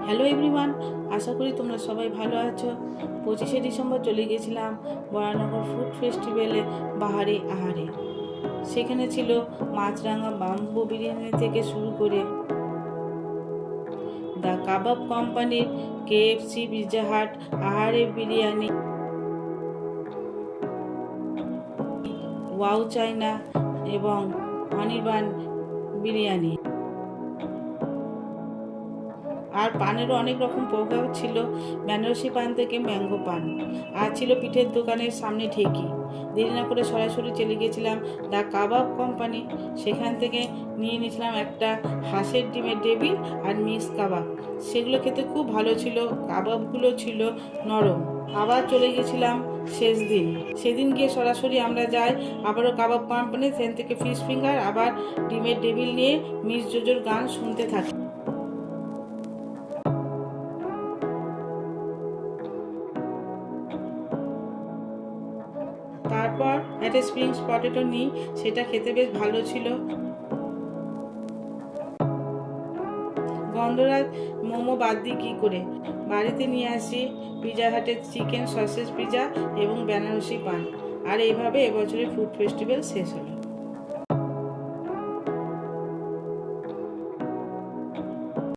Hello everyone, আশা করি তোমরা সবাই ভালো আছো। 25শে ডিসেম্বর চলে গেছিলাম বরানগর ফুড ফেস্টিভ্যালে বাহারে আহারে। সেখানে ছিল মাছরাঙা বাম্বু বিরিয়ানি থেকে শুরু করে দ্য কাবাব কোম্পানির KFC, পিৎজা হাট, আহারে বিরিয়ানি, ওয়াও চাইনা এবং অনির্বাণ বিরিয়ানি। আর পানেরও অনেক রকম প্রকার ছিল, বেনারসি পান থেকে ম্যাঙ্গো পান। আর ছিল পিঠের দোকানের সামনে ঢেকি। দেরি না করে সরাসরি চলে গেছিলাম দ্য কাবাব কোম্পানি। সেখান থেকে নিয়ে নিয়েছিলাম একটা হাঁসের ডিমের টেবিল আর মিক্স কাবাব। সেগুলো খেতে খুব ভালো ছিল, কাবাবগুলো ছিল নরম। আবার চলে গেছিলাম শেষ দিন। সেদিন গিয়ে সরাসরি আমরা যাই আবারও কাবাব কোম্পানি, সেখান থেকে ফিশ ফিঙ্গার আবার ডিমের টেবিল নিয়ে মিস জোজোর গান শুনতে থাকি। তারপর একটা স্প্রিংস পটেটো নিই, সেটা খেতে বেশ ভালো ছিল। গন্ধরাজ মোমো বাদ দিই কী করে, বাড়িতে নিয়ে আসি পিৎজা হাটের চিকেন সসেজ পিৎজা এবং বেনারসি পান। আর এইভাবে এবছরের ফুড ফেস্টিভ্যাল শেষ হলো।